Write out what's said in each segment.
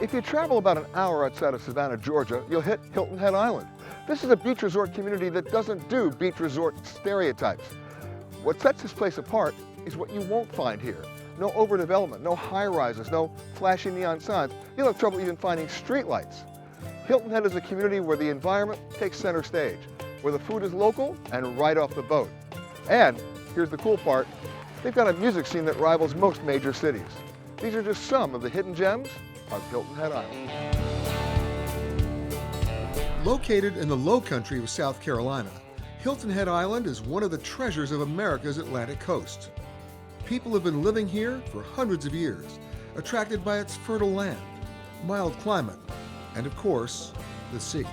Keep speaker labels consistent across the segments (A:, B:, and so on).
A: If you travel about an hour outside of Savannah, Georgia, you'll hit Hilton Head Island. This is a beach resort community that doesn't do beach resort stereotypes. What sets this place apart is what you won't find here. No overdevelopment, no high-rises, no flashy neon signs. You'll have trouble even finding streetlights. Hilton Head is a community where the environment takes center stage, where the food is local and right off the boat. And here's the cool part, they've got a music scene that rivals most major cities. These are just some of the hidden gems of Hilton Head Island. Located in the low country of South Carolina, Hilton Head Island is one of the treasures of America's Atlantic coast. People have been living here for hundreds of years, attracted by its fertile land, mild climate, and of course, the sea.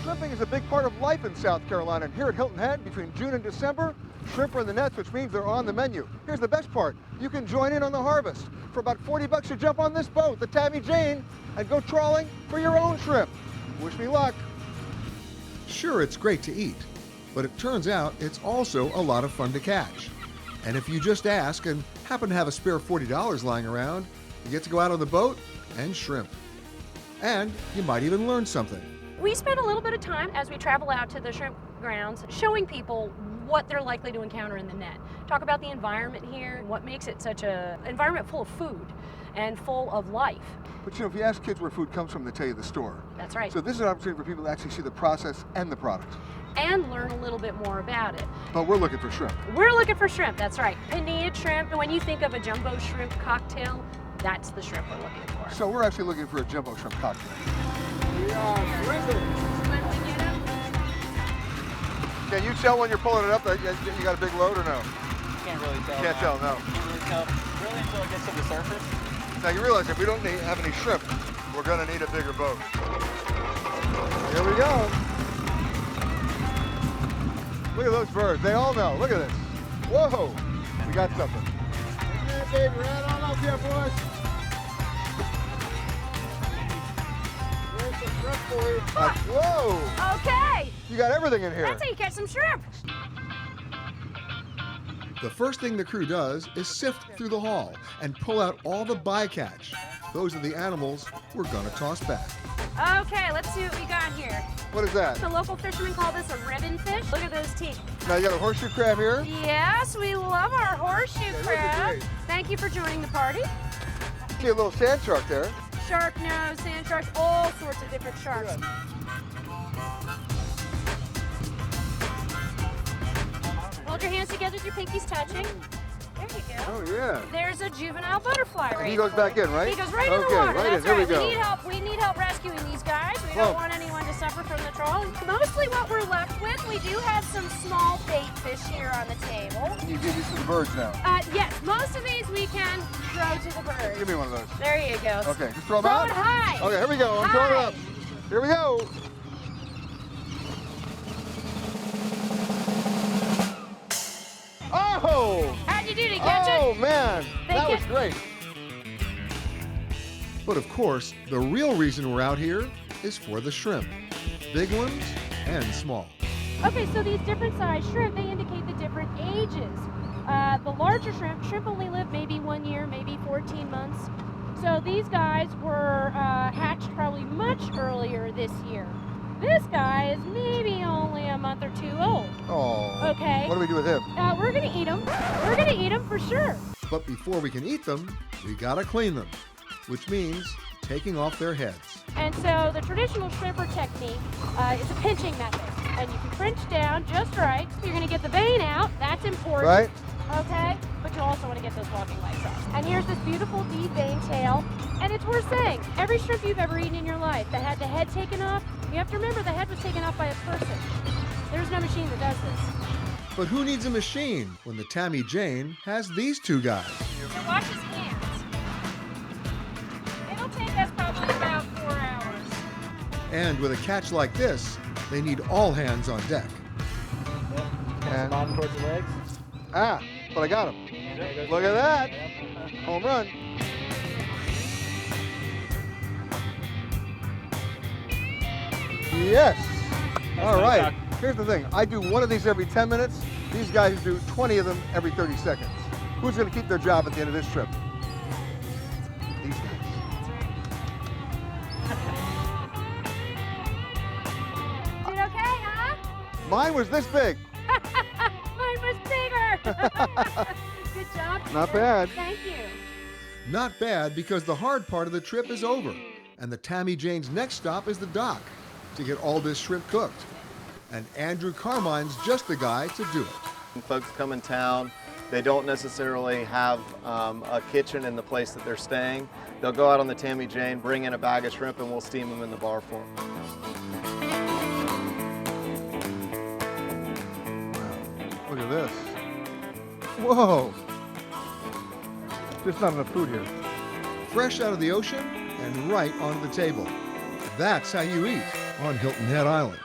A: Shrimping is a big part of life in South Carolina, and here at Hilton Head, between June and December, shrimp are in the nets, which means they're on the menu. Here's the best part. You can join in on the harvest. For about 40 bucks, you jump on this boat, the Tammy Jane, and go trawling for your own shrimp. Wish me luck. Sure, it's great to eat, but it turns out it's also a lot of fun to catch. And if you just ask and happen to have a spare $40 lying around, you get to go out on the boat and shrimp. And you might even learn something.
B: We spend a little bit of time as we travel out to the shrimp grounds showing people what they're likely to encounter in the net. Talk about the environment here, what makes it such an environment full of food and full of life.
A: But you know, if you ask kids where food comes from, they tell you the store.
B: That's right.
A: So this is an opportunity for people to actually see the process and the product.
B: And learn a little bit more about it.
A: But we're looking for shrimp.
B: We're looking for shrimp, that's right. Panita shrimp, and when you think of a jumbo shrimp cocktail, that's the shrimp we're looking for.
A: So we're actually looking for a jumbo shrimp cocktail.
C: We are shrimping.
A: Can you tell when you're pulling it up that you got a big load or no?
C: Can't really tell.
A: Can't tell, no.
C: Can't really tell, really until it gets to the surface.
A: Now you realize if we don't have any shrimp, we're gonna need a bigger boat. Here we go. Look at those birds, they all know, look at this. Whoa, we got something.
C: Yeah, baby, right on up here, boys. There's some shrimp for you.
A: Whoa,
B: Okay,
A: you got everything in here.
B: that's how you catch some shrimp.
A: The first thing the crew does is sift through the haul and pull out all the bycatch. Those are the animals we're gonna toss back.
B: Okay, let's see what we got here.
A: What is that?
B: The local fishermen call this a ribbon fish. Look at those teeth.
A: Now you got a horseshoe crab here.
B: Yes, we love our horseshoe
A: those are
B: crab.
A: great.
B: Thank you for joining the party.
A: See a little sand shark there.
B: Shark nose, sand sharks, all sorts of different sharks. Hold your hands together with your pinkies touching. There you go.
A: Oh yeah.
B: There's a juvenile butterfly right
A: He goes back in, right?
B: He goes right in the
A: Okay,
B: water.
A: right in.
B: That's
A: Here we
B: right.
A: go.
B: We need help. We need help rescuing these guys. We
A: Whoa.
B: don't want anyone to suffer from the trawl. Mostly what we're left with, we do have some small bait fish here on the table.
A: You give these to the birds now.
B: Yes, most of these we can throw to the birds.
A: Give me one of those.
B: There you go.
A: Okay, just throw them
B: Throw
A: out.
B: it high.
A: Okay, here we go. I'm throwing it up. Here we go. Oh!
B: How'd you do? Did you catch
A: Oh
B: it?
A: man,
B: They
A: that was
B: get-
A: great. But of course, the real reason we're out here is for the shrimp. Big ones and small.
B: Okay, so these different size shrimp, they indicate the different ages. The larger shrimp only live maybe 1 year, maybe 14 months. So these guys were hatched probably much earlier this year. This guy is maybe only a month or two old.
A: Oh.
B: Okay.
A: What do we do with him?
B: We're gonna eat them. We're gonna eat them for sure.
A: But before we can eat them, we gotta clean them, which means taking off their heads.
B: And so the traditional shrimper technique is a pinching method. And you can pinch down just right. You're gonna get the vein out, that's important.
A: Right?
B: Okay, but you also want to get those walking legs off. And here's this beautiful deep vein tail. And it's worth saying, every shrimp you've ever eaten in your life that had the head taken off, you have to remember the head was taken off by a person. There's no machine that does this.
A: But who needs a machine when the Tammy Jane has these two guys?
B: So wash his hands. It'll take us probably about 4 hours.
A: And with a catch like this, they need all hands on deck.
C: And bottom towards the legs.
A: Ah, but I got him. Look at that. Home run. Yes. All right. Here's the thing. I do one of these every 10 minutes. These guys do 20 of them every 30 seconds. Who's going to keep their job at the end of this trip? These guys.
C: Mine was this big.
B: Mine was bigger. Good job, Peter.
C: Not bad.
B: Thank you.
A: Not bad, because the hard part of the trip is over, and the Tammy Jane's next stop is the dock to get all this shrimp cooked. And Andrew Carmine's just the guy to do it.
D: When folks come in town, they don't necessarily have a kitchen in the place that they're staying. They'll go out on the Tammy Jane, bring in a bag of shrimp, and we'll steam them in the bar for them.
C: Look at this. Whoa. There's not enough food here.
A: Fresh out of the ocean and right onto the table. That's how you eat on Hilton Head Island.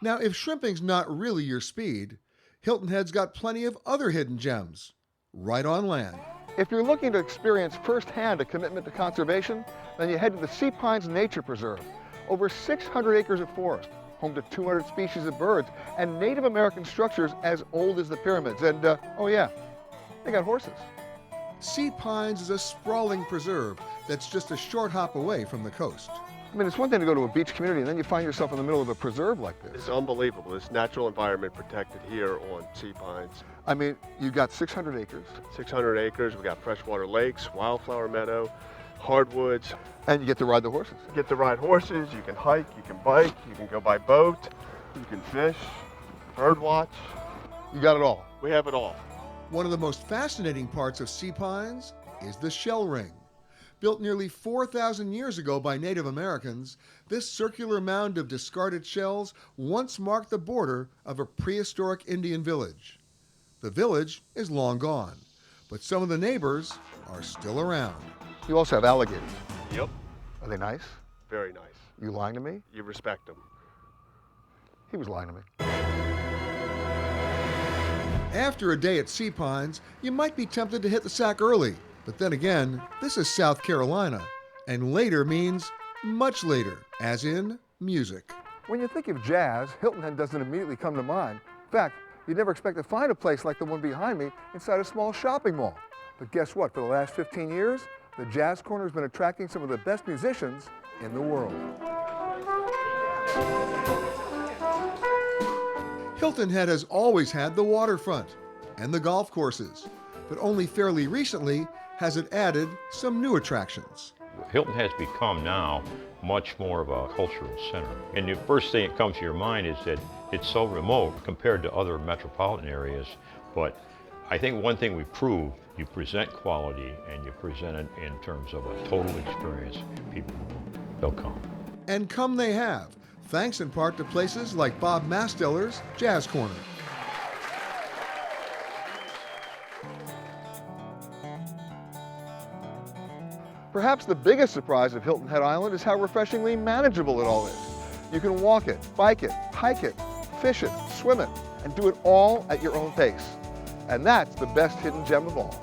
A: Now, if shrimping's not really your speed, Hilton Head's got plenty of other hidden gems right on land.
C: If you're looking to experience firsthand a commitment to conservation, then you head to the Sea Pines Nature Preserve. Over 600 acres of forest, home to 200 species of birds, and Native American structures as old as the pyramids. And, oh yeah, they got horses.
A: Sea Pines is a sprawling preserve that's just a short hop away from the coast.
C: I mean, it's one thing to go to a beach community and then you find yourself in the middle of a preserve like this.
E: It's unbelievable. This natural environment protected here on Sea Pines.
C: I mean, you got 600 acres.
E: 600 acres, we got freshwater lakes, wildflower meadow, hardwoods.
C: And you get to ride the horses.
E: You get to ride horses, you can hike, you can bike, you can go by boat, you can fish, bird watch.
C: You got it all.
E: We have it all.
A: One of the most fascinating parts of Sea Pines is the shell ring. Built nearly 4,000 years ago by Native Americans, this circular mound of discarded shells once marked the border of a prehistoric Indian village. The village is long gone, but some of the neighbors are still around.
C: You also have alligators.
E: Yep.
C: Are they nice?
E: Very nice.
C: You lying to me?
E: You respect them.
C: He was lying to me.
A: After a day at Sea Pines, you might be tempted to hit the sack early. But then again, this is South Carolina, and later means much later, as in music.
C: When you think of jazz, Hilton Head doesn't immediately come to mind. In fact, you'd never expect to find a place like the one behind me inside a small shopping mall. But guess what? For the last 15 years, the Jazz Corner's been attracting some of the best musicians in the world.
A: Hilton Head has always had the waterfront and the golf courses, but only fairly recently has it added some new attractions.
F: Hilton has become now much more of a cultural center. And the first thing that comes to your mind is that it's so remote compared to other metropolitan areas. But I think one thing we prove, you present quality and you present it in terms of a total experience. People, they'll come.
A: And come they have, thanks in part to places like Bob Masteller's Jazz Corner.
C: Perhaps the biggest surprise of Hilton Head Island is how refreshingly manageable it all is. You can walk it, bike it, hike it, fish it, swim it, and do it all at your own pace. And that's the best hidden gem of all.